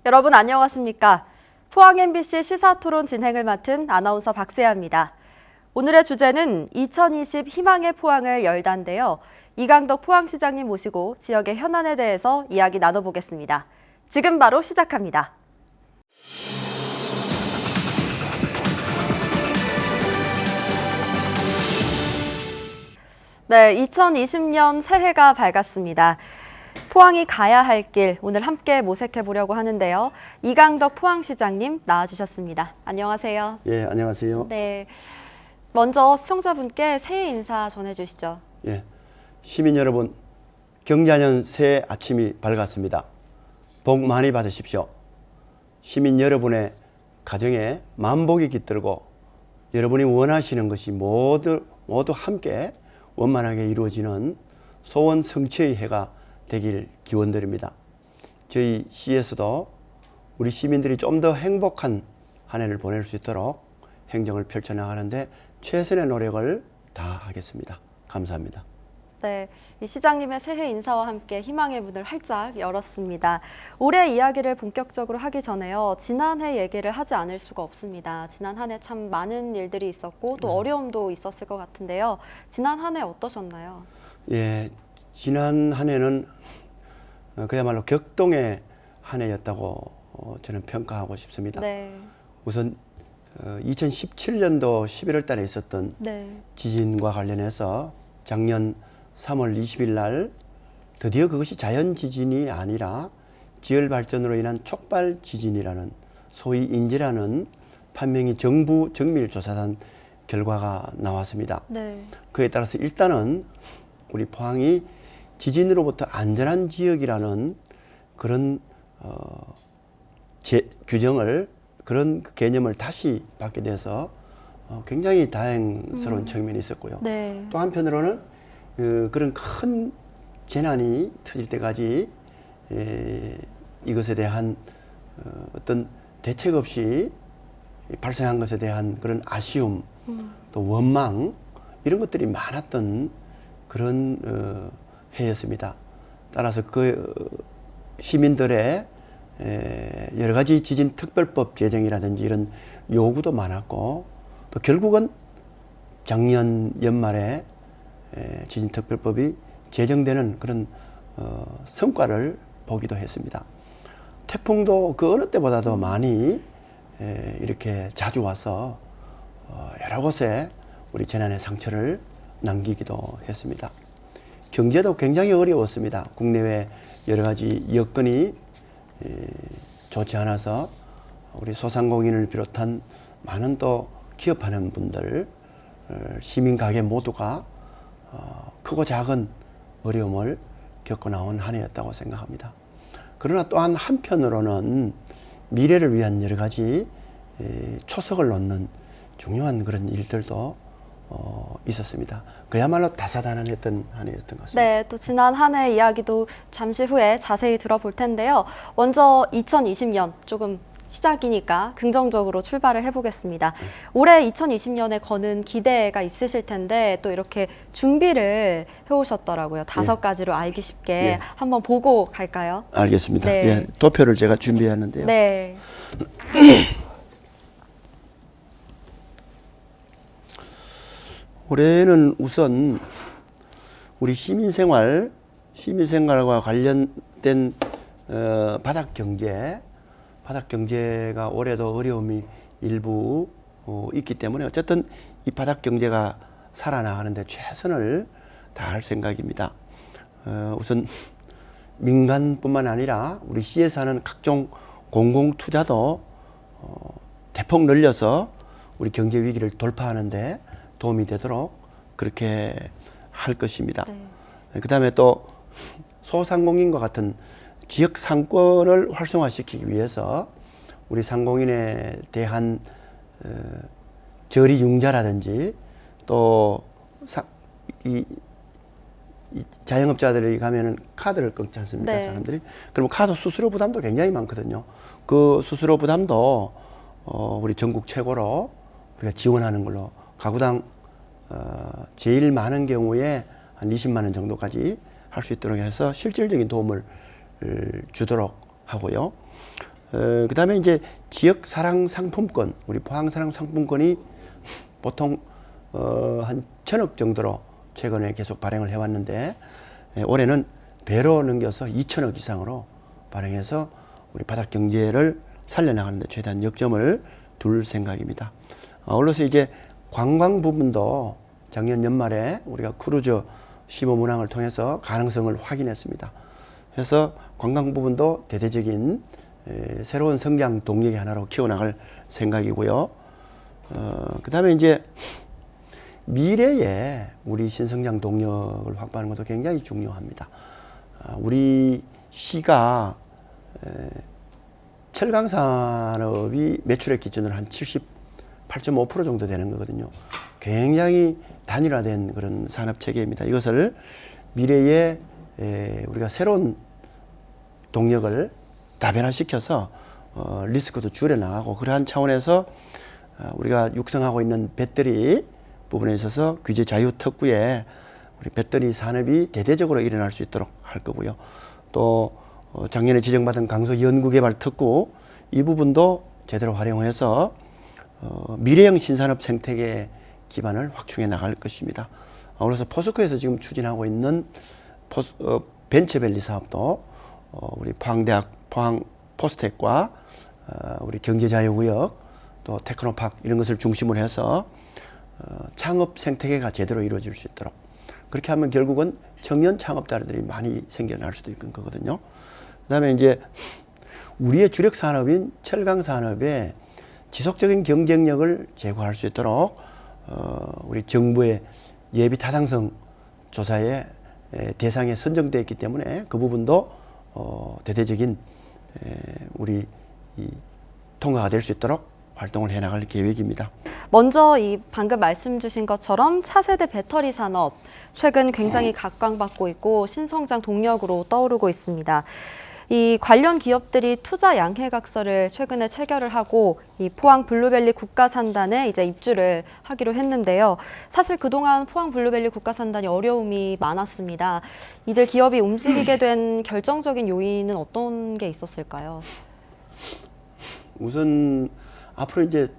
여러분 안녕하십니까? 포항 MBC 시사토론 진행을 맡은 아나운서 박세아입니다. 오늘의 주제는 2020 희망의 포항을 열다인데요. 이강덕 포항시장님 모시고 지역의 현안에 대해서 이야기 나눠보겠습니다. 지금 바로 시작합니다. 네, 2020년 새해가 밝았습니다. 포항이 가야 할 길 오늘 함께 모색해 보려고 하는데요. 이강덕 포항시장님 나와주셨습니다. 안녕하세요. 예, 안녕하세요. 네, 먼저 시청자분께 새해 인사 전해주시죠. 예, 시민 여러분, 경자년 새해 아침이 밝았습니다. 복 많이 받으십시오. 시민 여러분의 가정에 만복이 깃들고 여러분이 원하시는 것이 모두 함께 원만하게 이루어지는 소원 성취의 해가 되길 기원드립니다. 저희 시에서도 우리 시민들이 좀 더 행복한 한 해를 보낼 수 있도록 행정을 펼쳐나가는데 최선의 노력을 다하겠습니다. 감사합니다. 네, 이 시장님의 새해 인사와 함께 희망의 문을 활짝 열었습니다. 올해 이야기를 본격적으로 하기 전에요. 지난해 얘기를 하지 않을 수가 없습니다. 지난 한 해 참 많은 일들이 있었고 또 어려움도 있었을 것 같은데요. 지난 한 해 어떠셨나요? 예, 지난 한 해는 그야말로 격동의 한 해였다고 저는 평가하고 싶습니다. 네. 우선 2017년도 11월 달에 있었던 네. 지진과 관련해서 작년 3월 20일 날 드디어 그것이 자연 지진이 아니라 지열 발전으로 인한 촉발 지진이라는 소위 인지라는 판명이 정부 정밀조사단 결과가 나왔습니다. 네. 그에 따라서 일단은 우리 포항이 지진으로부터 안전한 지역이라는 그런 규정을 그런 개념을 다시 받게 돼서 굉장히 다행스러운 측면이 있었고요. 네. 또 한편으로는 그런 큰 재난이 터질 때까지 이것에 대한 어떤 대책 없이 발생한 것에 대한 그런 아쉬움, 또 원망 이런 것들이 많았던 그런 해였습니다. 따라서 그 시민들의 여러 가지 지진 특별법 제정이라든지 이런 요구도 많았고 또 결국은 작년 연말에 지진 특별법이 제정되는 그런 성과를 보기도 했습니다. 태풍도 그 어느 때보다도 많이 이렇게 자주 와서 여러 곳에 우리 재난의 상처를 남기기도 했습니다. 경제도 굉장히 어려웠습니다. 국내외 여러 가지 여건이 좋지 않아서 우리 소상공인을 비롯한 많은 또 기업하는 분들, 시민 가게 모두가 크고 작은 어려움을 겪어 나온 한 해였다고 생각합니다. 그러나 또한 한편으로는 미래를 위한 여러 가지 초석을 놓는 중요한 그런 일들도 있었습니다. 그야말로 다사다난했던 한 해였던 것 같습니다. 네, 또 지난 한 해 이야기도 잠시 후에 자세히 들어볼 텐데요. 먼저 2020년 조금 시작이니까 긍정적으로 출발을 해보겠습니다. 올해 2020년에 거는 기대가 있으실 텐데 또 이렇게 준비를 해오셨더라고요. 5가지로 알기 쉽게 예. 한번 보고 갈까요? 알겠습니다. 네. 예, 도표를 제가 준비했는데요. 네. 올해는 우선 우리 시민생활과 관련된 바닥 경제가 올해도 어려움이 일부 있기 때문에 어쨌든 이 바닥 경제가 살아나가는데 최선을 다할 생각입니다. 우선 민간뿐만 아니라 우리 시에서 하는 각종 공공투자도 대폭 늘려서 우리 경제 위기를 돌파하는데 도움이 되도록 그렇게 할 것입니다. 네. 그다음에 또 소상공인과 같은 지역 상권을 활성화시키기 위해서 우리 상공인에 대한 저리 융자라든지 또 이 자영업자들이 가면은 카드를 끊지 않습니까? 네. 사람들이. 그럼 카드 수수료 부담도 굉장히 많거든요. 그 수수료 부담도 우리 전국 최고로 우리가 지원하는 걸로 가구당 제일 많은 경우에 한 20만 원 정도까지 할 수 있도록 해서 실질적인 도움을 주도록 하고요. 그다음에 이제 지역 사랑 상품권, 우리 포항 사랑 상품권이 보통 한 1,000억 정도로 최근에 계속 발행을 해왔는데 올해는 배로 넘겨서 2,000억 이상으로 발행해서 우리 바닥 경제를 살려나가는 데 최대한 역점을 둘 생각입니다. 올라서 이제 관광 부분도 작년 연말에 우리가 크루즈 시범 운항을 통해서 가능성을 확인했습니다. 그래서 관광 부분도 대대적인 새로운 성장 동력의 하나로 키워나갈 생각이고요. 그 다음에 이제 미래에 우리 신성장 동력을 확보하는 것도 굉장히 중요합니다. 우리 시가 철강 산업이 매출액 기준으로 한 78.5% 정도 되는 거거든요. 굉장히 단일화된 그런 산업 체계입니다. 이것을 미래에 우리가 새로운 동력을 다변화시켜서 리스크도 줄여나가고 그러한 차원에서 우리가 육성하고 있는 배터리 부분에 있어서 규제 자유 특구에 우리 배터리 산업이 대대적으로 일어날 수 있도록 할 거고요. 또 작년에 지정받은 강소 연구개발 특구 이 부분도 제대로 활용해서 미래형 신산업 생태계 기반을 확충해 나갈 것입니다. 그래서 포스코에서 지금 추진하고 있는 벤처밸리 사업도 우리 포항대학 포항 포스텍과 우리 경제자유구역 또 테크노파크 이런 것을 중심으로 해서 창업 생태계가 제대로 이루어질 수 있도록 그렇게 하면 결국은 청년 창업자들이 많이 생겨날 수도 있는 거거든요. 그다음에 이제 우리의 주력 산업인 철강 산업의 지속적인 경쟁력을 제고할 수 있도록 우리 정부의 예비 타당성 조사에 대상에 선정되어 있기 때문에 그 부분도 대대적인 우리 통과가 될 수 있도록 활동을 해나갈 계획입니다. 먼저 이 방금 말씀 주신 것처럼 차세대 배터리 산업 최근 굉장히 각광받고 있고 신성장 동력으로 떠오르고 있습니다. 이 관련 기업들이 투자 양해각서를 최근에 체결을 하고 이 포항 블루밸리 국가산단에 이제 입주를 하기로 했는데요. 사실 그동안 포항 블루밸리 국가산단이 어려움이 많았습니다. 이들 기업이 움직이게 된 결정적인 요인은 어떤 게 있었을까요? 우선 앞으로 이제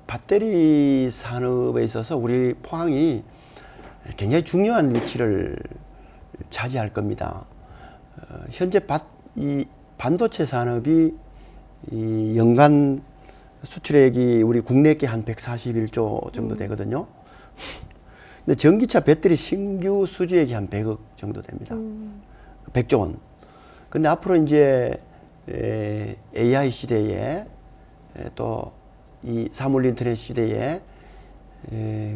배터리 산업에 있어서 우리 포항이 굉장히 중요한 위치를 차지할 겁니다. 현재 이 반도체 산업이 이 연간 수출액이 우리 국내께 한 141조 정도 되거든요. 근데 전기차 배터리 신규 수주액이 한 100억 정도 됩니다. 100조 원. 근데 앞으로 이제 AI 시대에 또 이 사물 인터넷 시대에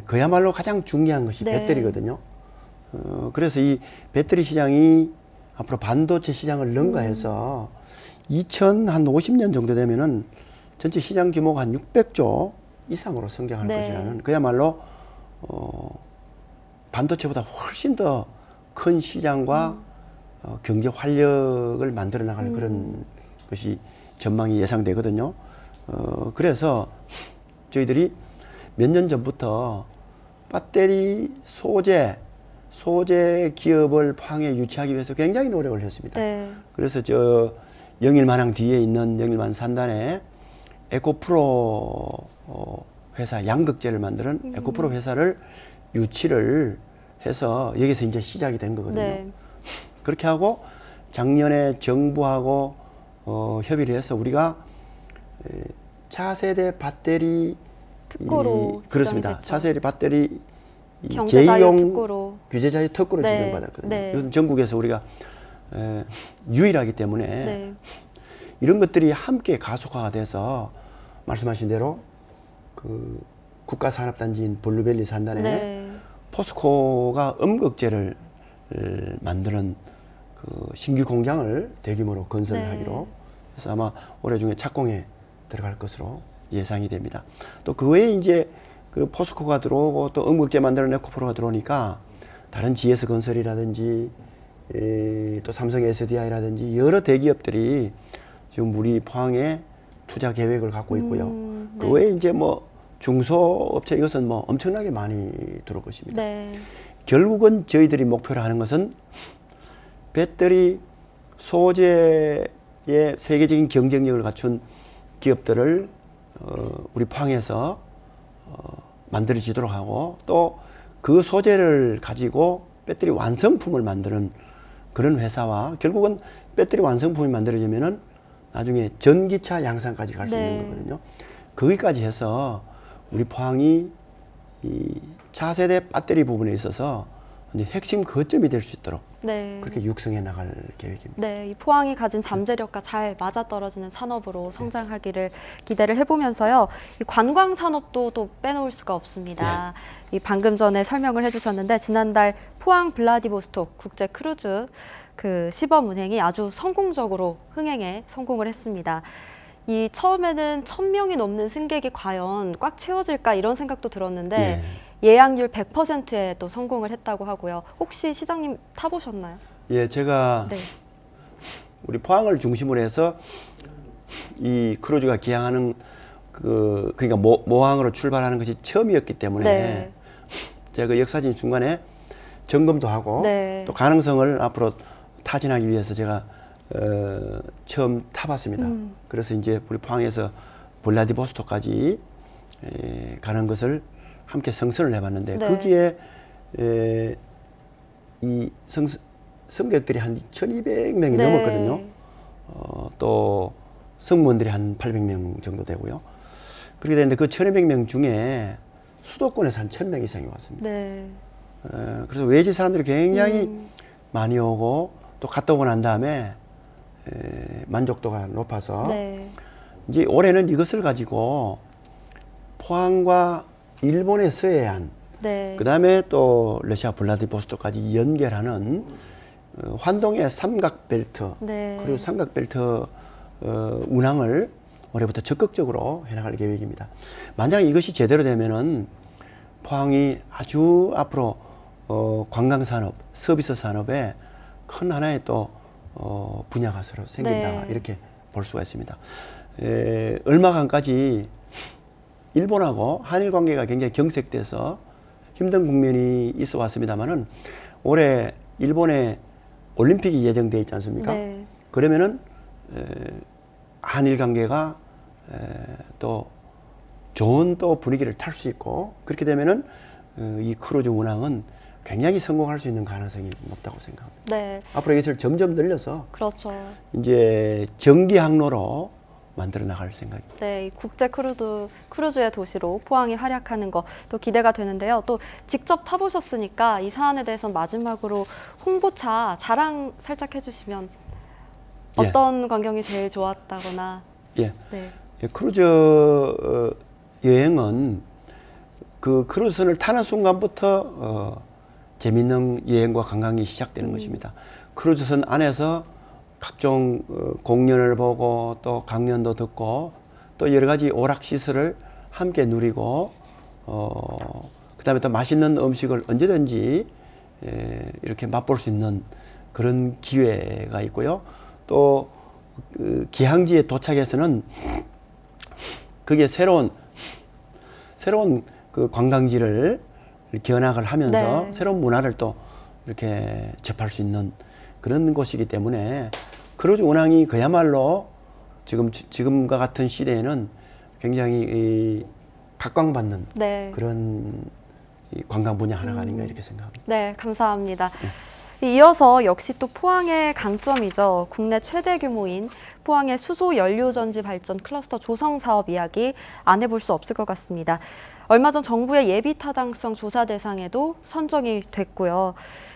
그야말로 가장 중요한 것이 네. 배터리거든요. 그래서 이 배터리 시장이 앞으로 반도체 시장을 능가해서 2050년 정도 되면은 전체 시장 규모가 한 600조 이상으로 성장할 네. 것이라는 그야말로 반도체보다 훨씬 더 큰 시장과 경제 활력을 만들어 나갈 그런 것이 전망이 예상되거든요. 그래서 저희들이 몇 년 전부터 배터리 소재 기업을 포항에 유치하기 위해서 굉장히 노력을 했습니다. 네. 그래서 저 영일만항 뒤에 있는 영일만 산단에 에코프로 회사 양극재를 만드는 에코프로 회사를 유치를 해서 여기서 이제 시작이 된 거거든요. 네. 그렇게 하고 작년에 정부하고 협의를 해서 우리가 차세대 배터리 특구로 그렇습니다. 지정이 됐죠. 차세대 배터리 경제자유 제2용 특구로. 규제자유 특구를 네. 지정받았거든요. 네. 이것은 전국에서 우리가 유일하기 때문에 네. 이런 것들이 함께 가속화가 돼서 말씀하신 대로 그 국가산업단지인 블루밸리 산단에 네. 포스코가 음극재를 만드는 그 신규 공장을 대규모로 건설을 네. 하기로 해서 아마 올해 중에 착공에 들어갈 것으로 예상이 됩니다. 또 그 외에 이제 그 포스코가 들어오고 또 음극재 만드는 에코프로가 들어오니까 다른 GS 건설이라든지 또 삼성 SDI라든지 여러 대기업들이 지금 우리 포항에 투자 계획을 갖고 있고요. 네. 그 외에 이제 뭐 중소업체 이것은 뭐 엄청나게 많이 들어올 것입니다. 네. 결국은 저희들이 목표로 하는 것은 배터리 소재의 세계적인 경쟁력을 갖춘 기업들을 우리 포항에서 만들어지도록 하고 또 그 소재를 가지고 배터리 완성품을 만드는 그런 회사와 결국은 배터리 완성품이 만들어지면은 나중에 전기차 양산까지 갈 수 네. 있는 거거든요. 거기까지 해서 우리 포항이 이 차세대 배터리 부분에 있어서 이제 핵심 거점이 될 수 있도록 네. 그렇게 육성해 나갈 계획입니다. 네, 이 포항이 가진 잠재력과 잘 맞아떨어지는 산업으로 성장하기를 기대를 해보면서요. 이 관광 산업도 또 빼놓을 수가 없습니다. 이 방금 전에 설명을 해주셨는데 지난달 포항 블라디보스톡 국제 크루즈 그 시범 운행이 아주 성공적으로 흥행에 성공을 했습니다. 이 처음에는 1,000명이 넘는 승객이 과연 꽉 채워질까 이런 생각도 들었는데 예약률 100%에 또 성공을 했다고 하고요. 혹시 시장님 타보셨나요? 예, 제가 네. 우리 포항을 중심으로 해서 이 크루즈가 기항하는 그러니까 모항으로 출발하는 것이 처음이었기 때문에 네. 제가 그 역사적인 순간에 점검도 하고 네. 또 가능성을 앞으로 타진하기 위해서 제가 처음 타봤습니다. 그래서 이제 우리 포항에서 블라디보스토크까지 가는 것을 함께 성선을 해봤는데 네. 거기에 이 승객들이 한 1,200명이 네. 넘었거든요. 또 승무원들이 한 800명 정도 되고요. 그렇게 되는데 그 1,200명 중에 수도권에서 한 1,000명 이상이 왔습니다. 네. 그래서 외지 사람들이 굉장히 많이 오고 또 갔다 오고 난 다음에 만족도가 높아서 네. 이제 올해는 이것을 가지고 포항과 일본의 서해안, 네. 그 다음에 또 러시아 블라디보스토크까지 연결하는 환동의 삼각벨트, 네. 그리고 삼각벨트 운항을 올해부터 적극적으로 해나갈 계획입니다. 만약 이것이 제대로 되면은 포항이 아주 앞으로 관광산업, 서비스 산업에 큰 하나의 또 분야가 서로 생긴다 네. 이렇게 볼 수가 있습니다. 얼마간까지 일본하고 한일 관계가 굉장히 경색돼서 힘든 국면이 있어 왔습니다만은 올해 일본에 올림픽이 예정돼 있지 않습니까? 네. 그러면은 한일 관계가 또 좋은 또 분위기를 탈 수 있고 그렇게 되면은 이 크루즈 운항은 굉장히 성공할 수 있는 가능성이 높다고 생각합니다. 네. 앞으로 이것을 점점 늘려서 그렇죠. 이제 전기 항로로 만들어 나갈 생각입니다. 네, 이 국제 크루즈의 도시로 포항이 활약하는 거 또 기대가 되는데요. 또 직접 타보셨으니까 이 사안에 대해서 마지막으로 홍보차 자랑 살짝 해주시면 어떤 광경이 제일 좋았다거나. 예. 네. 크루즈 여행은 그 크루즈선을 타는 순간부터 재미있는 여행과 관광이 시작되는 것입니다. 크루즈선 안에서 각종 공연을 보고 또 강연도 듣고 또 여러 가지 오락 시설을 함께 누리고 그다음에 또 맛있는 음식을 언제든지 이렇게 맛볼 수 있는 그런 기회가 있고요. 또 기항지에 도착해서는 그게 새로운 그 관광지를 견학을 하면서 네. 새로운 문화를 또 이렇게 접할 수 있는 그런 곳이기 때문에 크루즈 운항이 그야말로 지금과 같은 시대에는 굉장히 각광받는 네. 그런 이 관광 분야 하나가 아닌가 이렇게 생각합니다. 네, 감사합니다. 이어서 역시 또 포항의 강점이죠. 국내 최대 규모인 포항의 수소 연료전지 발전 클러스터 조성 사업 이야기 안 해볼 수 없을 것 같습니다. 얼마 전 정부의 예비 타당성 조사 대상에도 선정이 됐고요.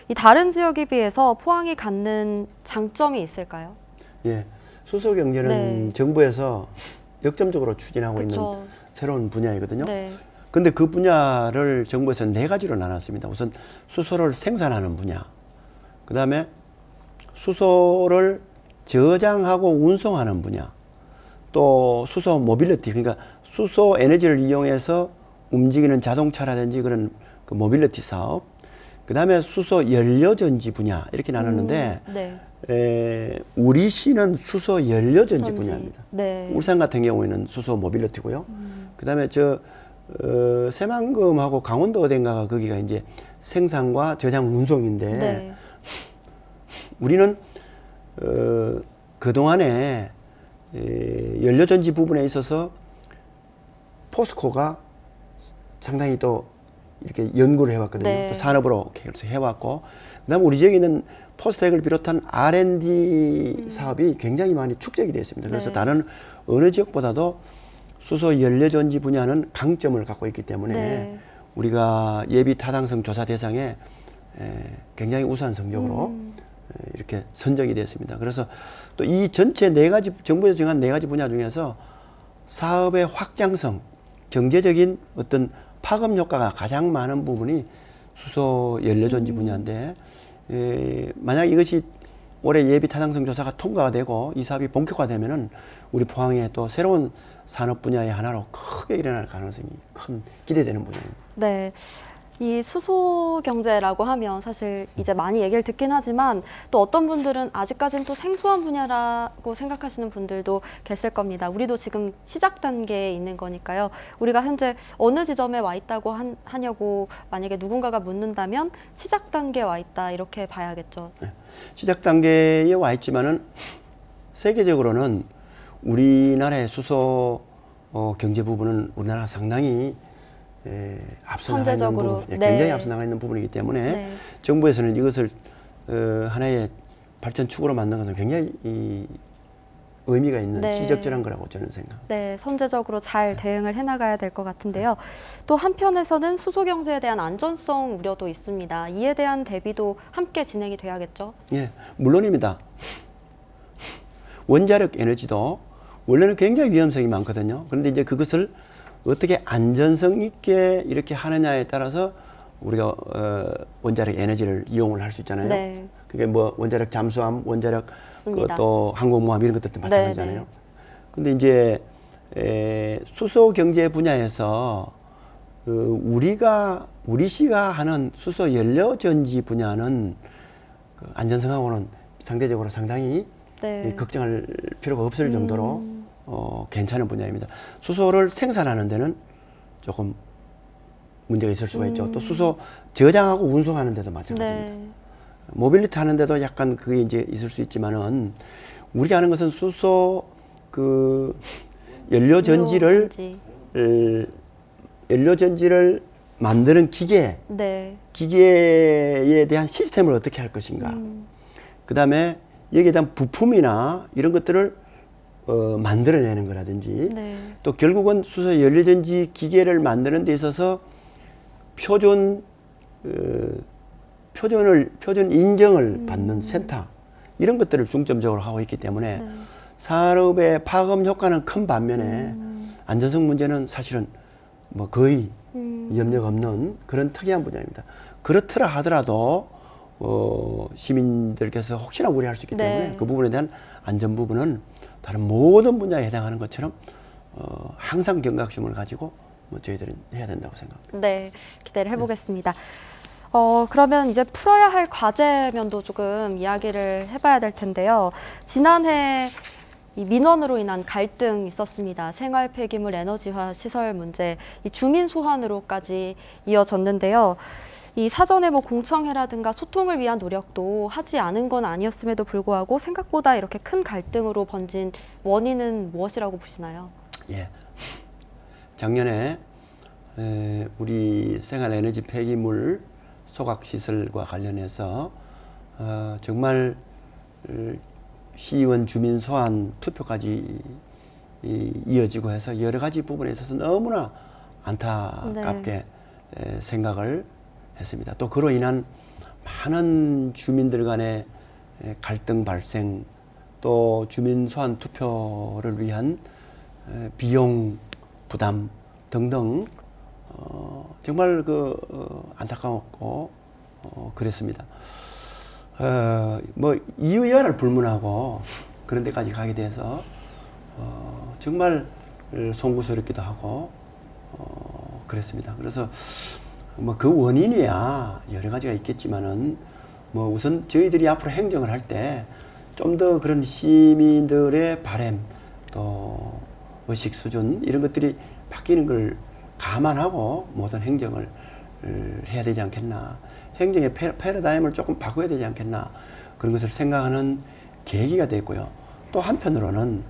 이 다른 지역에 비해서 포항이 갖는 장점이 있을까요? 예, 수소 경제는 네. 정부에서 역점적으로 추진하고 그쵸. 있는 새로운 분야이거든요. 네. 근데 그 분야를 정부에서 네 가지로 나눴습니다. 우선 수소를 생산하는 분야, 그 다음에 수소를 저장하고 운송하는 분야, 또 수소 모빌리티, 그러니까 수소 에너지를 이용해서 움직이는 자동차라든지 그런 그 모빌리티 사업, 그 다음에 수소 연료전지 분야 이렇게 나눴는데 네. 우리 시는 수소 연료전지 전지. 분야입니다. 네. 울산 같은 경우에는 수소 모빌리티고요. 그 다음에 새만금하고 강원도 어딘가가 거기가 이제 생산과 저장 운송인데 네. 우리는 그동안에 연료전지 부분에 있어서 포스코가 상당히 또 이렇게 연구를 해왔거든요. 네. 또 산업으로 계속 해왔고, 그다음에 우리 지역에 있는 포스텍을 비롯한 R&D 사업이 굉장히 많이 축적이 되어 있습니다. 그래서 네. 다른 어느 지역보다도 수소 연료전지 분야는 강점을 갖고 있기 때문에 네. 우리가 예비 타당성 조사 대상에 굉장히 우수한 성적으로 이렇게 선정이 됐습니다. 그래서 또 이 전체 네 가지 정부에서 정한 네 가지 분야 중에서 사업의 확장성, 경제적인 어떤 파급 효과가 가장 많은 부분이 수소 연료전지 분야인데 만약 이것이 올해 예비 타당성 조사가 통과가 되고 이 사업이 본격화되면은 우리 포항에 또 새로운 산업 분야의 하나로 크게 일어날 가능성이 큰 기대되는 분야입니다. 네. 이 수소 경제라고 하면 사실 이제 많이 얘기를 듣긴 하지만 또 어떤 분들은 아직까지는 또 생소한 분야라고 생각하시는 분들도 계실 겁니다. 우리도 지금 시작 단계에 있는 거니까요. 우리가 현재 어느 지점에 와 있다고 하냐고 만약에 누군가가 묻는다면 시작 단계에 와 있다 이렇게 봐야겠죠. 네. 시작 단계에 와 있지만은 세계적으로는 우리나라의 수소 경제 부분은 우리나라가 상당히 앞서 나가 있는 선제적으로, 부분, 네. 굉장히 앞서 나가 있는 부분이기 때문에 네. 정부에서는 이것을 하나의 발전 축으로 만든 것은 굉장히 의미가 있는 네. 시적절한 거라고 저는 생각합니다. 네, 선제적으로 잘 대응을 해나가야 될 것 같은데요. 또 한편에서는 수소 경제에 대한 안전성 우려도 있습니다. 이에 대한 대비도 함께 진행이 돼야겠죠. 예, 물론입니다. 원자력 에너지도 원래는 굉장히 위험성이 많거든요. 그런데 이제 그것을 어떻게 안전성 있게 이렇게 하느냐에 따라서 우리가 원자력 에너지를 이용을 할 수 있잖아요. 네. 그게 뭐 원자력 잠수함, 원자력 맞습니다. 또 항공모함 이런 것들도 마찬가지잖아요. 네, 네. 근데 이제 수소 경제 분야에서 우리시가 하는 수소 연료 전지 분야는 그 안전성하고는 상대적으로 상당히 네. 걱정할 필요가 없을 정도로 괜찮은 분야입니다. 수소를 생산하는 데는 조금 문제가 있을 수가 있죠. 또 수소 저장하고 운송하는 데도 마찬가지입니다. 네. 모빌리티 하는 데도 약간 그게 이제 있을 수 있지만은 우리가 하는 것은 수소 그 연료전지를 연료전지를 만드는 기계, 네. 기계에 대한 시스템을 어떻게 할 것인가. 그 다음에 여기에 대한 부품이나 이런 것들을 만들어내는 거라든지 네. 또 결국은 수소 연료전지 기계를 만드는 데 있어서 표준 인정을 받는 센터 이런 것들을 중점적으로 하고 있기 때문에 네. 산업의 파급 효과는 큰 반면에 안전성 문제는 사실은 뭐 거의 염려가 없는 그런 특이한 분야입니다. 그렇더라 하더라도 시민들께서 혹시나 우려할 수 있기 때문에 네. 그 부분에 대한 안전 부분은 다른 모든 분야에 해당하는 것처럼 항상 경각심을 가지고 뭐 저희들은 해야 된다고 생각합니다. 네, 기대를 해보겠습니다. 그러면 이제 풀어야 할 과제면도 조금 이야기를 해봐야 될 텐데요. 지난해 이 민원으로 인한 갈등 있었습니다. 생활 폐기물 에너지화 시설 문제, 이 주민 소환으로까지 이어졌는데요. 이 사전에 뭐 공청회라든가 소통을 위한 노력도 하지 않은 건 아니었음에도 불구하고 생각보다 이렇게 큰 갈등으로 번진 원인은 무엇이라고 보시나요? 예. 작년에 우리 생활에너지 폐기물 소각시설과 관련해서 정말 시의원 주민 소환 투표까지 이어지고 해서 여러 가지 부분에 있어서 너무나 안타깝게 생각을 했습니다. 또 그로 인한 많은 주민들 간의 갈등 발생, 또 주민 소환 투표를 위한 비용 부담 등등 정말 안타까웠고 그랬습니다. 뭐 이유야를 불문하고 그런 데까지 가게 돼서 정말 송구스럽기도 하고 그랬습니다. 그래서 뭐 그 원인이야 여러 가지가 있겠지만은 뭐 우선 저희들이 앞으로 행정을 할 때 좀 더 그런 시민들의 바람 또 의식 수준 이런 것들이 바뀌는 걸 감안하고 모든 행정을 해야 되지 않겠나. 행정의 패러다임을 조금 바꿔야 되지 않겠나. 그런 것을 생각하는 계기가 됐고요. 또 한편으로는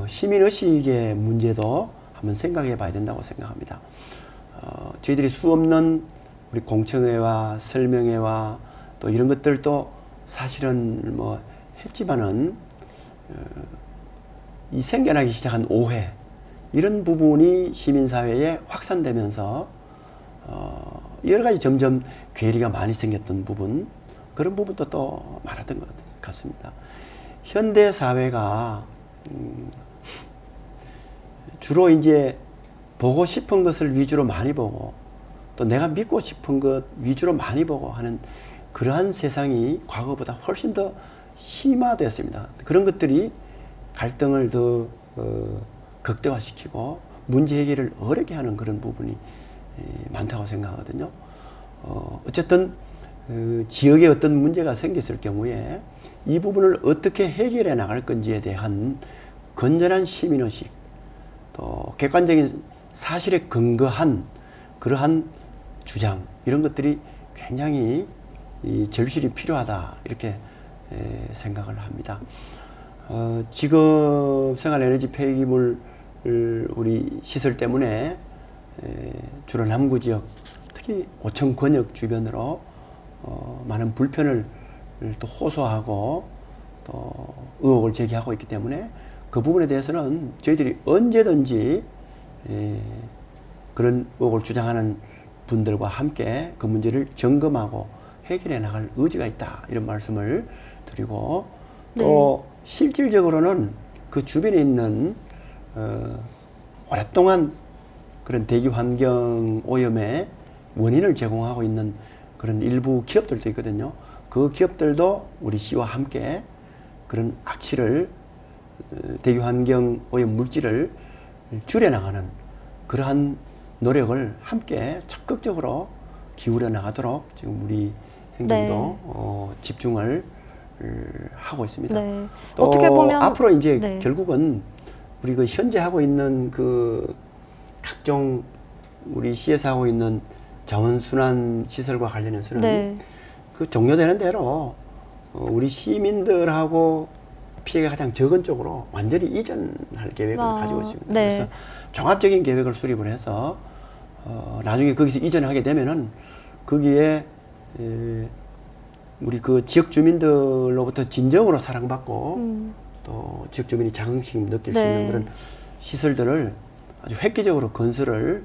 시민의식의 문제도 한번 생각해 봐야 된다고 생각합니다. 저희들이 수없는 우리 공청회와 설명회와 또 이런 것들도 사실은 뭐 했지만은 이 생겨나기 시작한 오해 이런 부분이 시민사회에 확산되면서 여러 가지 점점 괴리가 많이 생겼던 부분 그런 부분도 또 많았던 것 같습니다. 현대 사회가 주로 이제 보고 싶은 것을 위주로 많이 보고 또 내가 믿고 싶은 것 위주로 많이 보고 하는 그러한 세상이 과거보다 훨씬 더 심화되었습니다. 그런 것들이 갈등을 더 극대화시키고 문제 해결을 어렵게 하는 그런 부분이 많다고 생각하거든요. 어쨌든 지역에 어떤 문제가 생겼을 경우에 이 부분을 어떻게 해결해 나갈 건지에 대한 건전한 시민의식 또 객관적인 사실에 근거한 그러한 주장 이런 것들이 굉장히 절실히 필요하다 이렇게 생각을 합니다. 지금 생활에너지 폐기물 우리 시설 때문에 주로 남구 지역 특히 오천 권역 주변으로 많은 불편을 또 호소하고 또 의혹을 제기하고 있기 때문에 그 부분에 대해서는 저희들이 언제든지 그런 의혹을 주장하는 분들과 함께 그 문제를 점검하고 해결해 나갈 의지가 있다 이런 말씀을 드리고 또 실질적으로는 그 주변에 있는 오랫동안 그런 대기 환경 오염의 원인을 제공하고 있는 그런 일부 기업들도 있거든요. 그 기업들도 우리 시와 함께 그런 악취를 대기 환경 오염 물질을 줄여나가는 그러한 노력을 함께 적극적으로 기울여 나가도록 지금 우리 행정도 집중을 하고 있습니다. 네. 또 어떻게 보면 앞으로 이제 결국은 우리 그 현재 하고 있는 그 각종 우리 시에서 하고 있는 자원순환 시설과 관련해서는 그 종료되는 대로 우리 시민들하고 피해가 가장 적은 쪽으로 완전히 이전할 계획을 가지고 있습니다. 그래서 종합적인 계획을 수립을 해서 나중에 거기서 이전하게 되면은 거기에 우리 그 지역 주민들로부터 진정으로 사랑받고 또 지역 주민이 자긍심 느낄 수 있는 그런 시설들을 아주 획기적으로 건설을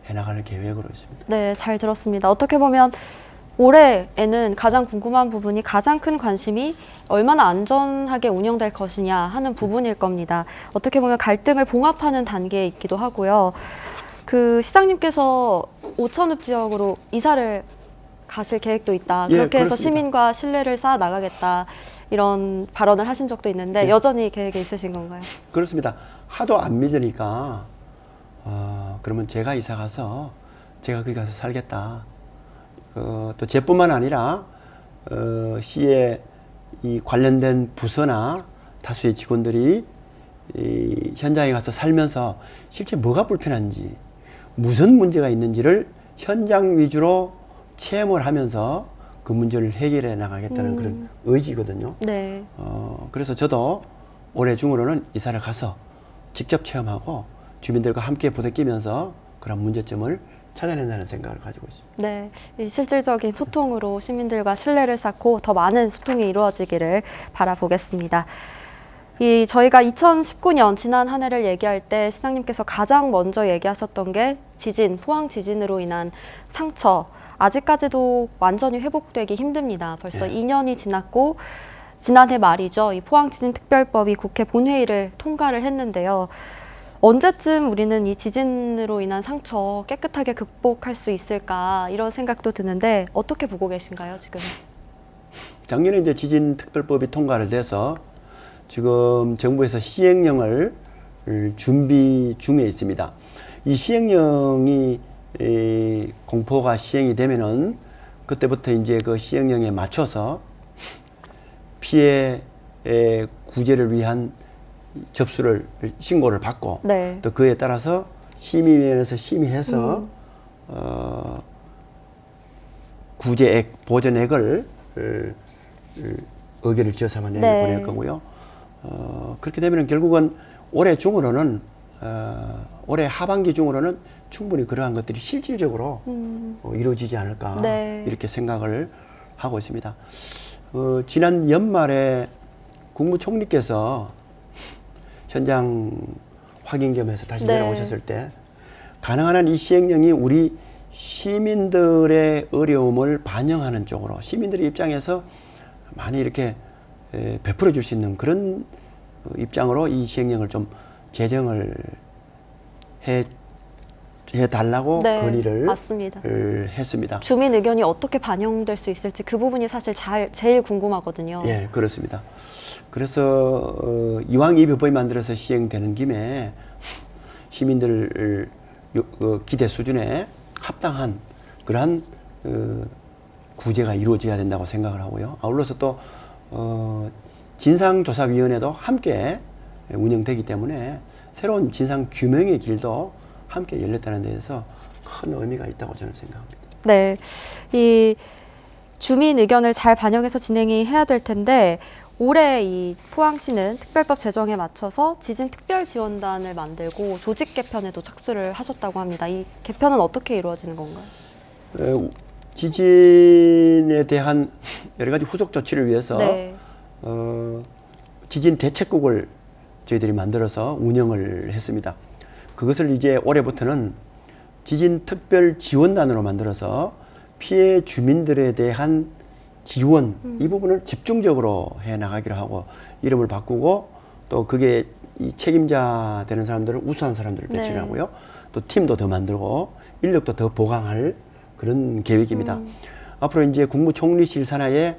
해나갈 계획으로 있습니다. 네, 잘 들었습니다. 어떻게 보면 올해에는 가장 궁금한 부분이 가장 큰 관심이 얼마나 안전하게 운영될 것이냐 하는 부분일 겁니다. 어떻게 보면 갈등을 봉합하는 단계에 있기도 하고요. 그 시장님께서 오천읍 지역으로 이사를 가실 계획도 있다. 그렇게 해서 시민과 신뢰를 쌓아 나가겠다. 이런 발언을 하신 적도 있는데 여전히 계획에 있으신 건가요? 그렇습니다. 하도 안 믿으니까 그러면 제가 이사 가서 제가 거기 가서 살겠다. 또 제뿐만 아니라 시의 이 관련된 부서나 다수의 직원들이 이 현장에 가서 살면서 실제 뭐가 불편한지 무슨 문제가 있는지를 현장 위주로 체험을 하면서 그 문제를 해결해 나가겠다는 그런 의지거든요. 네. 그래서 저도 올해 중으로는 이사를 가서 직접 체험하고 주민들과 함께 부대끼면서 그런 문제점을 찾아낸다는 생각을 가지고 있습니다. 네, 이 실질적인 소통으로 시민들과 신뢰를 쌓고 더 많은 소통이 이루어지기를 바라보겠습니다. 저희가 2019년 지난 한 해를 얘기할 때 시장님께서 가장 먼저 얘기하셨던 게 지진, 포항 지진으로 인한 상처. 아직까지도 완전히 회복되기 힘듭니다. 벌써 2년이 지났고 지난해 말이죠. 이 포항 지진 특별법이 국회 본회의를 통과를 했는데요. 언제쯤 우리는 이 지진으로 인한 상처 깨끗하게 극복할 수 있을까 이런 생각도 드는데 어떻게 보고 계신가요, 지금? 작년에 이제 지진 특별법이 통과를 돼서 지금 정부에서 시행령을 준비 중에 있습니다. 이 시행령이 공포가 시행이 되면은 그때부터 이제 그 시행령에 맞춰서 피해 구제를 위한 접수를 신고를 받고 또 그에 따라서 심의위원회에서 심의해서 구제액, 보전액을 의결을 지어서만 네. 보낼 거고요. 그렇게 되면 결국은 올해 중으로는 올해 하반기 중으로는 충분히 그러한 것들이 실질적으로 이루어지지 않을까 네. 이렇게 생각을 하고 있습니다. 지난 연말에 국무총리께서 현장 확인 겸해서 다시 네. 내려오셨을 때 가능한 한 이 시행령이 우리 시민들의 어려움을 반영하는 쪽으로 시민들의 입장에서 많이 이렇게 베풀어 줄 수 있는 그런 입장으로 이 시행령을 좀 제정을 해달라고 네, 건의를 맞습니다. 했습니다. 주민 의견이 어떻게 반영될 수 있을지 그 부분이 사실 제일 궁금하거든요. 예, 그렇습니다. 그래서 이왕 이 법이 만들어서 시행되는 김에 시민들 기대 수준에 합당한 그러한 구제가 이루어져야 된다고 생각을 하고요. 아울러서 또 진상조사위원회도 함께 운영되기 때문에 새로운 진상규명의 길도 함께 열렸다는 데에서 큰 의미가 있다고 저는 생각합니다. 네, 이 주민 의견을 잘 반영해서 진행이 해야 될 텐데 올해 이 포항시는 특별법 제정에 맞춰서 지진 특별 지원단을 만들고 조직 개편에도 착수를 하셨다고 합니다. 이 개편은 어떻게 이루어지는 건가요? 지진에 대한 여러 가지 후속 조치를 위해서 네. 지진 대책국을 저희들이 만들어서 운영을 했습니다. 그것을 이제 올해부터는 지진 특별 지원단으로 만들어서 피해 주민들에 대한 지원 이 부분을 집중적으로 해 나가기로 하고 이름을 바꾸고 또 그게 이 책임자 되는 사람들을 우수한 사람들을 배치를 네. 하고요. 또 팀도 더 만들고 인력도 더 보강할 그런 계획입니다. 앞으로 이제 국무총리실 산하에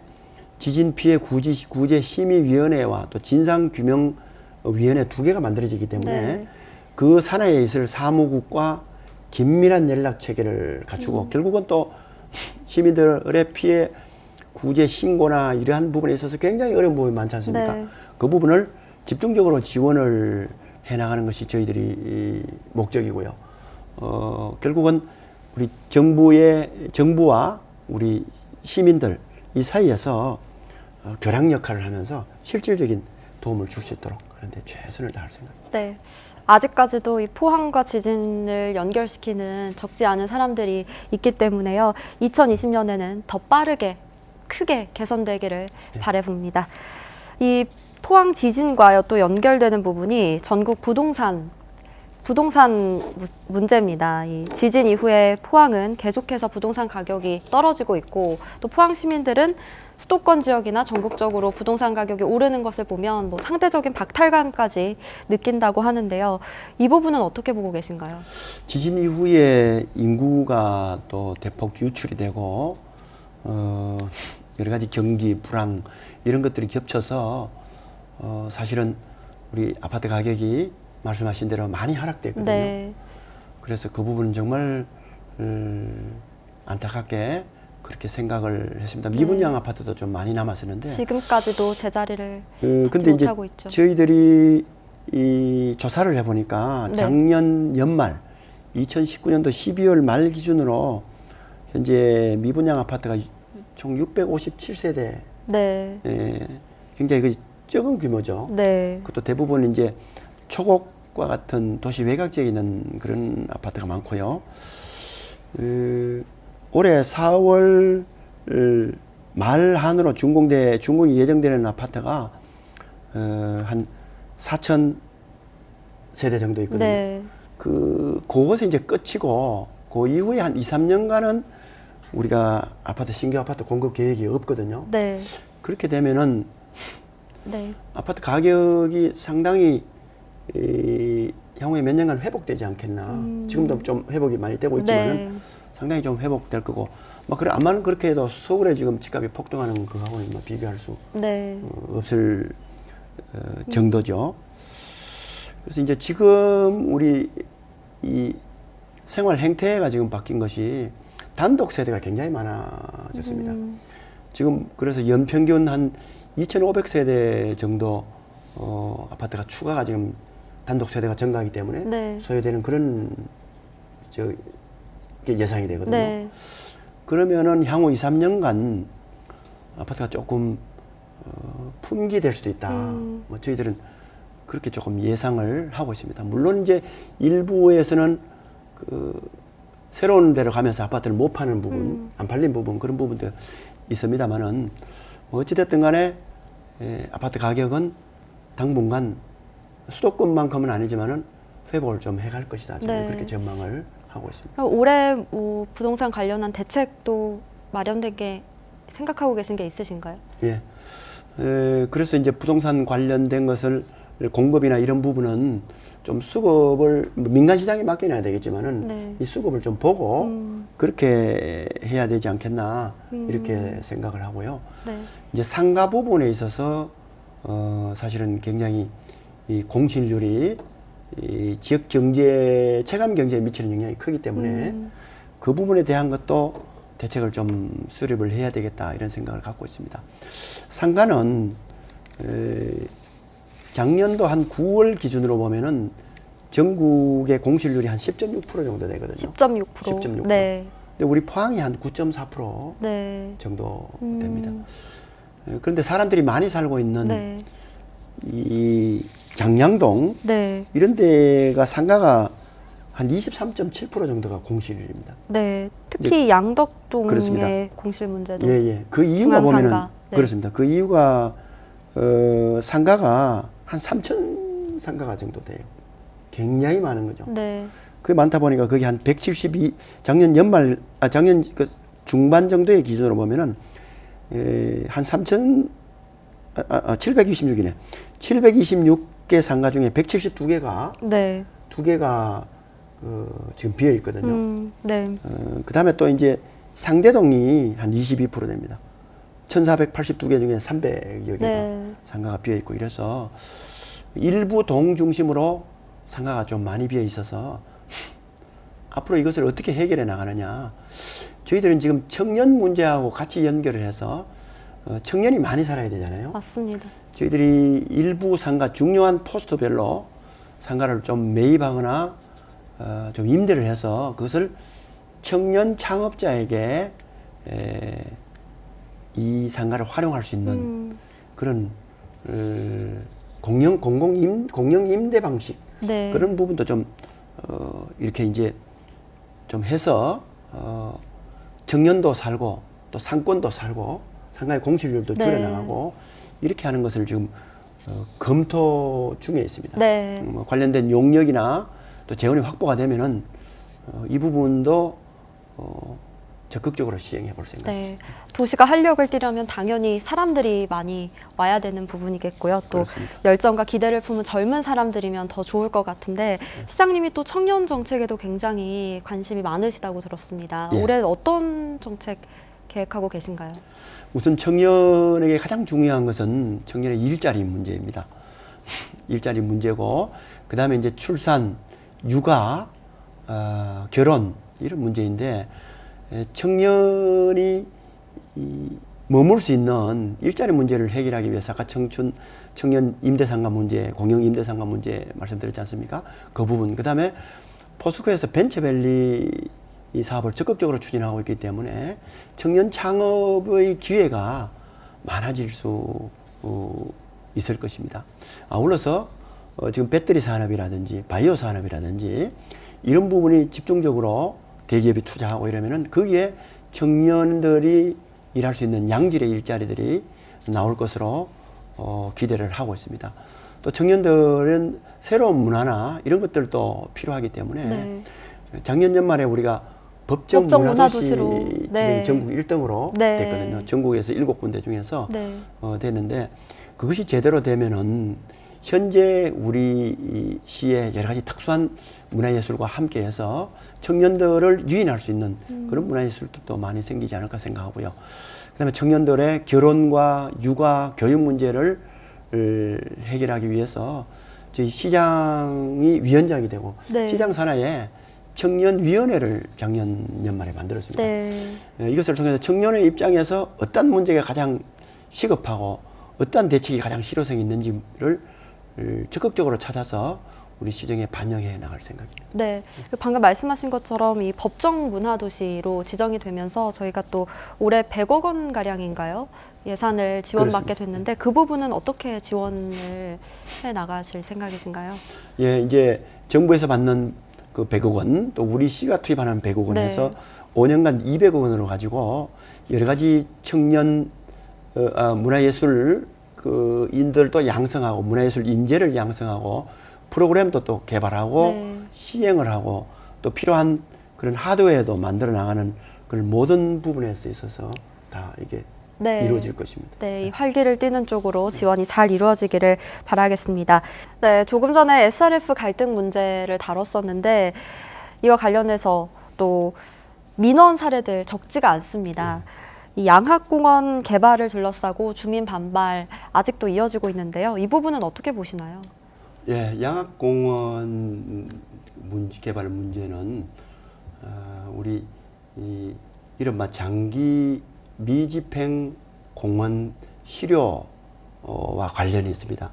지진 피해 구제 심의위원회와 또 진상규명위원회 2개가 만들어지기 때문에 네. 그 산하에 있을 사무국과 긴밀한 연락 체계를 갖추고 결국은 또 시민들의 피해 구제 신고나 이러한 부분에 있어서 굉장히 어려운 부분이 많지 않습니까? 네. 그 부분을 집중적으로 지원을 해나가는 것이 저희들이 목적이고요. 결국은 우리 정부와 우리 시민들 이 사이에서 교량 역할을 하면서 실질적인 도움을 줄 수 있도록 그런데 최선을 다할 생각입니다. 네. 아직까지도 이 포항과 지진을 연결시키는 적지 않은 사람들이 있기 때문에요. 2020년에는 더 빠르게 크게 개선되기를 바라봅니다. 이 포항 지진과요 또 연결되는 부분이 전국 부동산 문제입니다. 이 지진 이후에 포항은 계속해서 부동산 가격이 떨어지고 있고 또 포항 시민들은 수도권 지역이나 전국적으로 부동산 가격이 오르는 것을 보면 뭐 상대적인 박탈감까지 느낀다고 하는데요. 이 부분은 어떻게 보고 계신가요? 지진 이후에 인구가 또 대폭 유출이 되고 여러 가지 경기 불황 이런 것들이 겹쳐서 사실은 우리 아파트 가격이 말씀하신 대로 많이 하락됐거든요. 네. 그래서 그 부분은 정말 안타깝게 그렇게 생각을 했습니다. 미분양 아파트도 좀 많이 남았었는데 지금까지도 제자리를 근데 찾지 이제 못하고 있죠. 저희들이 이 조사를 해보니까 네. 작년 연말 2019년도 12월 말 기준으로 현재 미분양 아파트가 총 657세대 네. 굉장히 그 적은 규모죠. 네. 그것도 대부분 이제 초곡과 같은 도시 외곽 지역에 있는 그런 아파트가 많고요. 올해 4월 말 한으로 준공이 예정되는 아파트가 한 4,000 세대 정도 있거든요. 네. 그것이 이제 끝이고 그 이후에 한 2, 3년간은 우리가 신규 아파트 공급 계획이 없거든요. 네. 그렇게 되면은 네. 아파트 가격이 상당히 향후에 몇 년간 회복되지 않겠나. 지금도 좀 회복이 많이 되고 있지만은 네. 상당히 좀 회복될 거고. 그래 암만 그렇게 해도 서울에 지금 집값이 폭등하는 그거하고는 비교할 수 네. 없을 정도죠. 그래서 이제 지금 우리 이 생활 행태가 지금 바뀐 것이 단독 세대가 굉장히 많아졌습니다. 지금 그래서 연평균 한 2,500세대 정도 아파트가 추가가 지금 단독 세대가 증가하기 때문에 네. 소요되는 그런 게 예상이 되거든요. 네. 그러면은 향후 2, 3년간 아파트가 조금 품귀될 수도 있다. 뭐 저희들은 그렇게 조금 예상을 하고 있습니다. 물론 이제 일부에서는 새로운 데로 가면서 아파트를 못 파는 부분, 안 팔린 부분, 그런 부분도 있습니다만은 어찌됐든 간에 아파트 가격은 당분간 수도권만큼은 아니지만은 회복을 좀 해갈 것이다. 저는 네. 그렇게 전망을 하고 있습니다. 그럼 올해 뭐 부동산 관련한 대책도 마련된 게 생각하고 계신 게 있으신가요? 예. 그래서 이제 부동산 관련된 것을 공급이나 이런 부분은 좀 수급을 민간 시장에 맡겨놔야 되겠지만은 네. 이 수급을 좀 보고 그렇게 해야 되지 않겠나 이렇게 생각을 하고요. 네. 이제 상가 부분에 있어서 사실은 굉장히 이 공실률이 이 지역 경제 체감 경제에 미치는 영향이 크기 때문에 그 부분에 대한 것도 대책을 좀 수립을 해야 되겠다 이런 생각을 갖고 있습니다. 상가는 작년도 한 9월 기준으로 보면은 전국의 공실률이 한 10.6% 정도 되거든요. 10.6%. 10.6%. 네. 근데 우리 포항이 한 9.4% 네. 정도 됩니다. 그런데 사람들이 많이 살고 있는 네. 이 장량동 네. 이런 데가 상가가 한 23.7% 정도가 공실입니다. 네. 특히 양덕동의 그렇습니다. 공실 문제도. 예, 예. 그 이유가 보면은 중앙상가. 네. 그렇습니다. 그 이유가 상가가 한 3천 상가가 정도 돼요. 굉장히 많은 거죠. 네. 그게 많다 보니까 그게 한 172, 작년 연말, 작년 그 중반 정도의 기준으로 보면은 한 726이네. 726개 상가 중에 172개가 네. 2개가 지금 비어 있거든요. 네. 그 다음에 또 이제 상대동이 한 22% 됩니다. 1482개 중에 300여 개가 네. 상가가 비어 있고 이래서 일부 동 중심으로 상가가 좀 많이 비어 있어서 앞으로 이것을 어떻게 해결해 나가느냐. 저희들은 지금 청년 문제하고 같이 연결을 해서 청년이 많이 살아야 되잖아요. 맞습니다. 저희들이 일부 상가 중요한 포스트별로 상가를 좀 매입하거나 좀 임대를 해서 그것을 청년 창업자에게 이 상가를 활용할 수 있는 그런 공영 임대 방식 네. 그런 부분도 좀 이렇게 이제 좀 해서 청년도 살고 또 상권도 살고 상가의 공실률도 네. 줄여나가고 이렇게 하는 것을 지금 검토 중에 있습니다. 네. 관련된 용역이나 또 재원이 확보가 되면은 이 부분도 적극적으로 시행해 볼 생각입니다. 네. 도시가 활력을 띠려면 당연히 사람들이 많이 와야 되는 부분이겠고요. 또 그렇습니다. 열정과 기대를 품은 젊은 사람들이면 더 좋을 것 같은데 시장님이 또 청년 정책에도 굉장히 관심이 많으시다고 들었습니다. 예. 올해 어떤 정책 계획하고 계신가요? 우선 청년에게 가장 중요한 것은 청년의 일자리 문제입니다. 일자리 문제고 그 다음에 이제 출산, 육아, 결혼 이런 문제인데 청년이 머물 수 있는 일자리 문제를 해결하기 위해서 아까 청년 임대상가 문제, 공영 임대상가 문제 말씀드렸지 않습니까? 그 부분. 그 다음에 포스코에서 벤처밸리 이 사업을 적극적으로 추진하고 있기 때문에 청년 창업의 기회가 많아질 수 있을 것입니다. 아울러서 지금 배터리 산업이라든지 바이오 산업이라든지 이런 부분이 집중적으로 대기업이 투자하고 이러면은 거기에 청년들이 일할 수 있는 양질의 일자리들이 나올 것으로 기대를 하고 있습니다. 또 청년들은 새로운 문화나 이런 것들도 필요하기 때문에 네. 작년 연말에 우리가 법정 문화도시로 네. 전국 1등으로 네. 됐거든요. 전국에서 7군데 중에서 네. 됐는데 그것이 제대로 되면은 현재 우리 이 시의 여러 가지 특수한 문화예술과 함께해서 청년들을 유인할 수 있는 그런 문화예술도 많이 생기지 않을까 생각하고요. 그다음에 청년들의 결혼과 육아, 교육 문제를 해결하기 위해서 저희 시장이 위원장이 되고 네. 시장 산하에 청년위원회를 작년 연말에 만들었습니다. 네. 이것을 통해서 청년의 입장에서 어떤 문제가 가장 시급하고 어떤 대책이 가장 실효성이 있는지를 적극적으로 찾아서 우리 시정에 반영해 나갈 생각입니다. 네, 방금 말씀하신 것처럼 이 법정 문화도시로 지정이 되면서 저희가 또 올해 100억 원 가량인가요? 예산을 지원받게 됐는데 그 부분은 어떻게 지원을 해 나가실 생각이신가요? 예, 이제 정부에서 받는 그 100억 원, 또 우리 시가 투입하는 100억 원 해서 5년간 200억 원으로 가지고 여러 가지 청년 문화예술 그 인들도 양성하고 문화예술 인재를 양성하고 프로그램도 또 개발하고 시행을 하고 또 필요한 그런 하드웨어도 만들어 나가는 그런 모든 부분에 있어서 다 이게 이루어질 것입니다. 네, 이 활기를 띠는 쪽으로 지원이 잘 이루어지기를 바라겠습니다. 네, 조금 전에 SRF 갈등 문제를 다뤘었는데 이와 관련해서 또 민원 사례들 적지가 않습니다. 이 양학공원 개발을 둘러싸고 주민 반발 아직도 이어지고 있는데요. 이 부분은 어떻게 보시나요? 예, 양학공원 개발 문제는 우리 이른바 장기 미집행 공원 실효와 관련이 있습니다.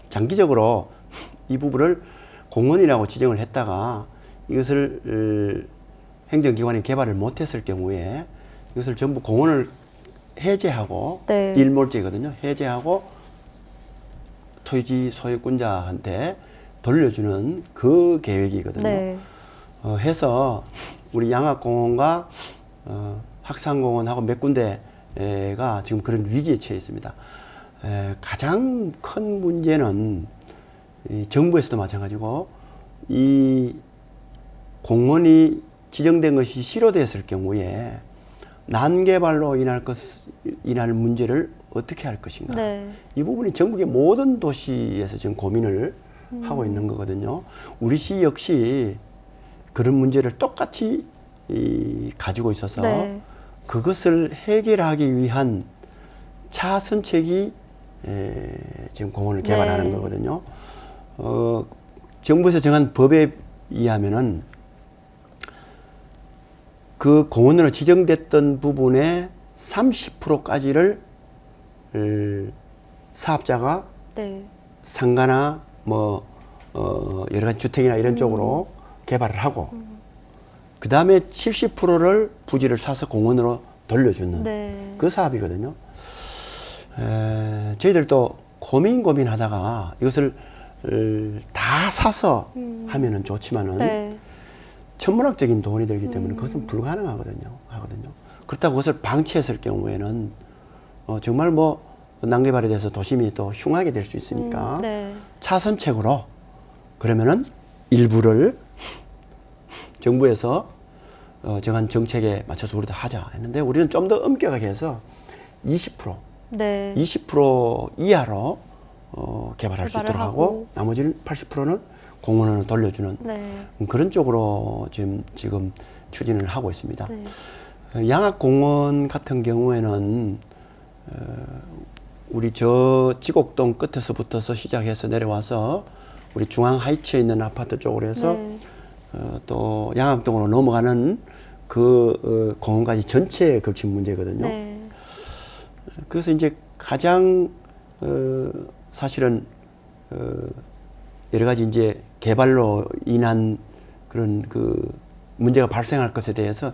장기적으로 이 부분을 공원이라고 지정을 했다가 이것을 행정기관이 개발을 못했을 경우에 이것을 전부 공원을 해제하고 일몰제거든요. 해제하고 토지 소유권자한테 돌려주는 그 계획이거든요. 해서 우리 양학공원과 학산공원하고 몇 군데가 지금 그런 위기에 처해 있습니다. 가장 큰 문제는 정부에서도 마찬가지고 이 공원이 지정된 것이 실효됐을 경우에 난개발로 인할 문제를 어떻게 할 것인가. 이 부분이 전국의 모든 도시에서 지금 고민을 하고 있는 거거든요. 우리 시 역시 그런 문제를 똑같이 가지고 있어서 그것을 해결하기 위한 차선책이 지금 공원을 개발하는 거거든요. 정부에서 정한 법에 의하면은 그 공원으로 지정됐던 부분의 30%까지를 사업자가 상가나 여러 가지 주택이나 이런 쪽으로 개발을 하고 그 다음에 70%를 부지를 사서 공원으로 돌려주는 그 사업이거든요. 저희들도 고민하다가 이것을 다 사서 하면은 좋지만은 천문학적인 돈이 들기 때문에 그것은 불가능하거든요. 그렇다고 그것을 방치했을 경우에는 정말 난개발에 대해서 도심이 또 흉하게 될 수 있으니까 차선책으로 그러면은 일부를 정부에서 정한 정책에 맞춰서 우리도 하자 했는데 우리는 좀 더 엄격하게 해서 20% 이하로 개발할 수 있도록 하고 나머지는 80%는 공원으로 돌려주는 그런 쪽으로 지금 추진을 하고 있습니다. 양학공원 같은 경우에는 우리 저 지곡동 끝에서부터서 시작해서 내려와서 우리 중앙 하이츠에 있는 아파트 쪽으로 해서 또 양학동으로 넘어가는 그 공원까지 전체에 걸친 문제거든요. 그래서 이제 가장 사실은 여러 가지 이제 개발로 인한 그런 그 문제가 발생할 것에 대해서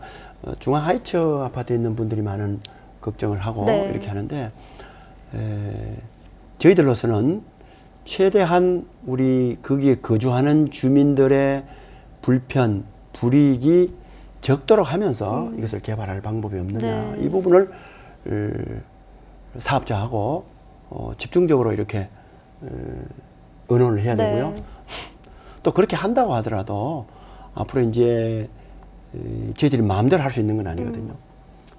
중앙 하이츠 아파트에 있는 분들이 많은 걱정을 하고 이렇게 하는데 저희들로서는 최대한 우리 거기에 거주하는 주민들의 불편, 불이익이 적도록 하면서 이것을 개발할 방법이 없느냐. 이 부분을 사업자하고 집중적으로 이렇게 의논을 해야 되고요. 또 그렇게 한다고 하더라도 앞으로 이제 저희들이 마음대로 할 수 있는 건 아니거든요.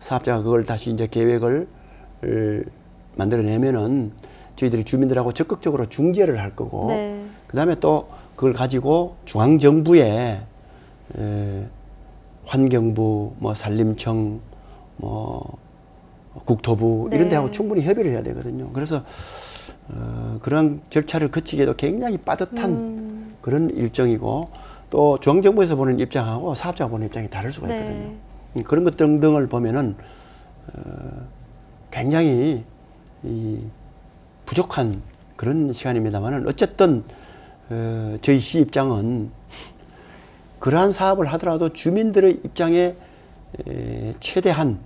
사업자가 그걸 다시 이제 계획을 만들어내면은 저희들이 주민들하고 적극적으로 중재를 할 거고 그 다음에 또 그걸 가지고 중앙정부에 환경부, 산림청, 국토부 이런 데하고 충분히 협의를 해야 되거든요. 그래서 그런 절차를 거치기에도 굉장히 빠듯한 그런 일정이고 또 중앙정부에서 보는 입장하고 사업자가 보는 입장이 다를 수가 있거든요. 그런 것 등등을 보면은 굉장히 부족한 그런 시간입니다만은 어쨌든 저희 시 입장은 그러한 사업을 하더라도 주민들의 입장에 최대한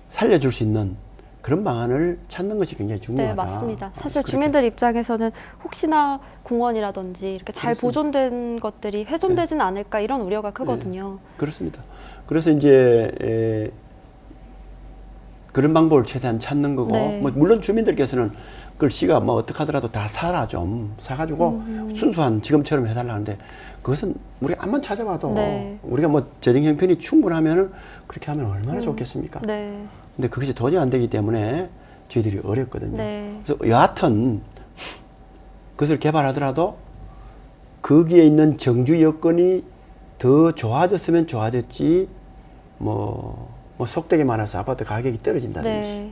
살려줄 수 있는 그런 방안을 찾는 것이 굉장히 중요하다. 네, 맞습니다. 사실 그렇게. 주민들 입장에서는 혹시나 공원이라든지 이렇게 잘 그렇습니다. 보존된 것들이 훼손되지는 않을까 이런 우려가 크거든요. 그렇습니다. 그래서 이제 그런 방법을 최대한 찾는 거고, 네. 뭐 물론 주민들께서는 그걸 시가 뭐 어떻게 하더라도 다 사라 좀 사가지고 순수한 지금처럼 해달라는데 그것은 우리가 한번 찾아봐도 네. 우리가 뭐 재정 형편이 충분하면은 그렇게 하면 얼마나 좋겠습니까? 네. 근데 그것이 도저히 안 되기 때문에 저희들이 어렵거든요. 네. 그래서 여하튼 그것을 개발하더라도 거기에 있는 정주 여건이 더 좋아졌으면 좋아졌지 뭐 속되게 말해서 아파트 가격이 떨어진다든지 네.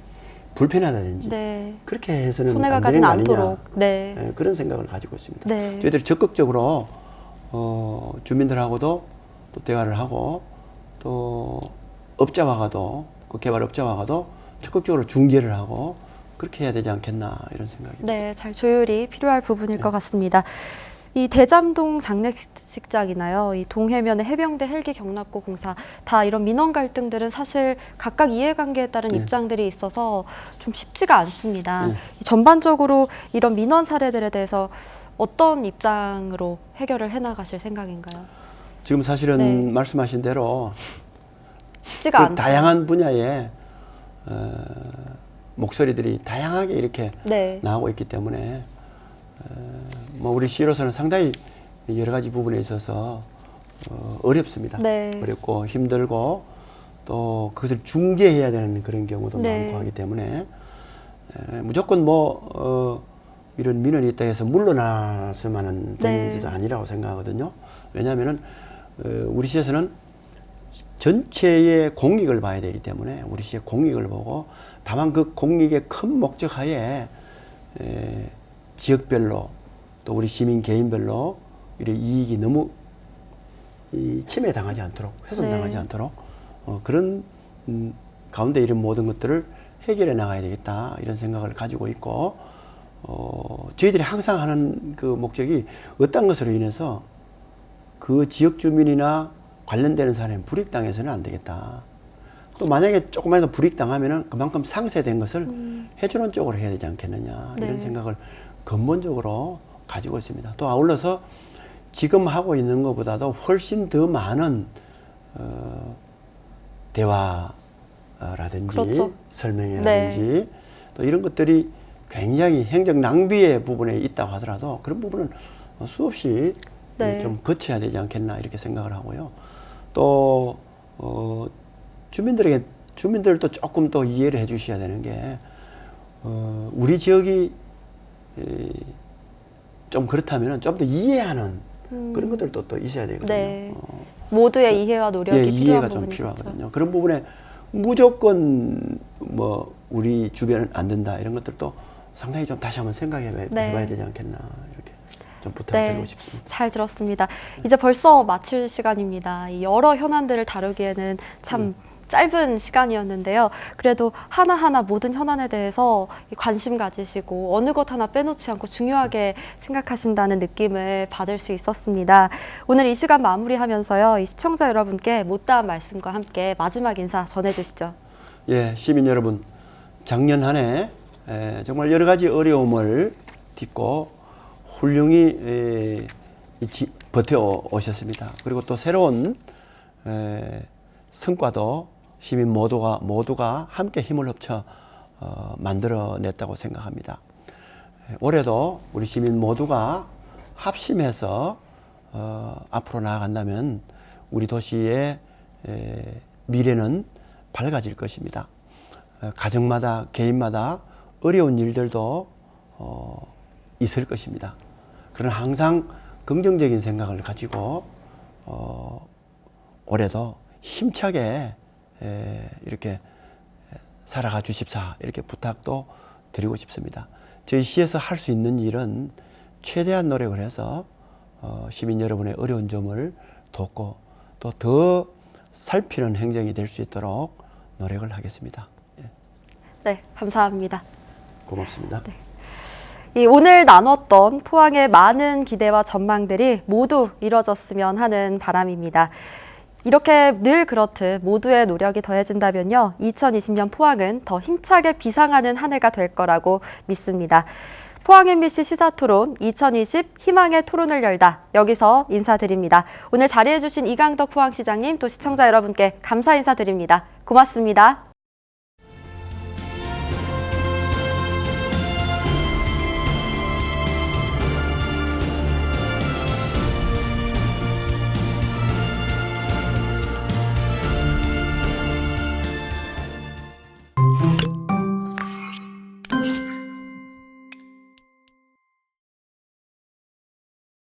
불편하다든지 네. 그렇게 해서는 손해가 안 가진 되는 거 아니냐. 않도록. 네. 그런 생각을 가지고 있습니다. 네. 저희들이 적극적으로 주민들하고도 또 대화를 하고 또 업자와가도 그 개발업자와가도 적극적으로 중재를 하고 그렇게 해야 되지 않겠나 이런 생각입니다. 네, 잘 조율이 필요할 부분일 것 같습니다. 이 대잠동 장례식장이나요, 이 동해면의 해병대 헬기 경납고 공사 다 이런 민원 갈등들은 사실 각각 이해관계에 따른 네. 입장들이 있어서 좀 쉽지가 않습니다. 네. 전반적으로 이런 민원 사례들에 대해서 어떤 입장으로 해결을 해나가실 생각인가요? 지금 사실은 네. 말씀하신 대로 쉽지가 그 않죠. 다양한 분야의 목소리들이 다양하게 이렇게 네. 나오고 있기 때문에 뭐 우리 시로서는 상당히 여러 가지 부분에 있어서 어렵습니다. 네. 어렵고 힘들고 또 그것을 중재해야 되는 그런 경우도 네. 많고 하기 때문에 무조건 뭐 이런 민원이 있다 해서 물러나서만은 되는 네. 일도 아니라고 생각하거든요. 왜냐하면은 우리 시에서는 전체의 공익을 봐야 되기 때문에 우리 시의 공익을 보고 다만 그 공익의 큰 목적하에 지역별로 또 우리 시민 개인별로 이런 이익이 너무 침해당하지 않도록 훼손당하지 네. 않도록 그런 가운데 이런 모든 것들을 해결해 나가야 되겠다 이런 생각을 가지고 있고 저희들이 항상 하는 그 목적이 어떤 것으로 인해서 그 지역 주민이나 관련되는 사람이 불이익당해서는 안 되겠다. 또 만약에 조금이라도 불이익당하면은 그만큼 상쇄된 것을 해주는 쪽으로 해야 되지 않겠느냐 이런 네. 생각을 근본적으로 가지고 있습니다. 또 아울러서 지금 하고 있는 것보다도 훨씬 더 많은 대화라든지 그렇죠. 설명회라든지 또 이런 것들이 굉장히 행정 낭비의 부분에 있다고 하더라도 그런 부분은 수없이 네. 좀 거쳐야 되지 않겠나 이렇게 생각을 하고요. 또 주민들도 조금 더 이해를 해주셔야 되는 게 우리 지역이 좀 그렇다면 좀 더 이해하는 그런 것들도 또 있어야 되거든요. 네. 모두의 이해와 노력이 예, 필요한 이해가 좀 부분이겠죠. 필요하거든요. 그런 부분에 무조건 뭐 우리 주변은 안 된다 이런 것들도 상당히 좀 다시 한번 생각해 네. 봐야 되지 않겠나 이렇게 좀 부탁드리고 싶습니다. 잘 들었습니다. 이제 벌써 마칠 시간입니다. 이 여러 현안들을 다루기에는 참 짧은 시간이었는데요. 그래도 하나하나 모든 현안에 대해서 관심 가지시고 어느 것 하나 빼놓지 않고 중요하게 생각하신다는 느낌을 받을 수 있었습니다. 오늘 이 시간 마무리하면서요. 이 시청자 여러분께 못다한 말씀과 함께 마지막 인사 전해주시죠. 예, 시민 여러분, 작년 한 해 정말 여러 가지 어려움을 딛고 훌륭히 버텨 오셨습니다. 그리고 또 새로운 성과도 시민 모두가 함께 힘을 합쳐 만들어냈다고 생각합니다. 올해도 우리 시민 모두가 합심해서 앞으로 나아간다면 우리 도시의 미래는 밝아질 것입니다. 가정마다 개인마다 어려운 일들도 있을 것입니다. 그러나 항상 긍정적인 생각을 가지고 올해도 힘차게 이렇게 살아가 주십사 이렇게 부탁도 드리고 싶습니다. 저희 시에서 할 수 있는 일은 최대한 노력을 해서 시민 여러분의 어려운 점을 돕고 또 더 살피는 행정이 될 수 있도록 노력을 하겠습니다. 예. 네, 감사합니다. 고맙습니다. 오늘 나눴던 포항의 많은 기대와 전망들이 모두 이뤄졌으면 하는 바람입니다. 이렇게 늘 그렇듯 모두의 노력이 더해진다면요, 2020년 포항은 더 힘차게 비상하는 한 해가 될 거라고 믿습니다. 포항 MBC 시사토론 2020 희망의 토론을 열다, 여기서 인사드립니다. 오늘 자리해주신 이강덕 포항시장님, 또 시청자 여러분께 감사 인사드립니다. 고맙습니다.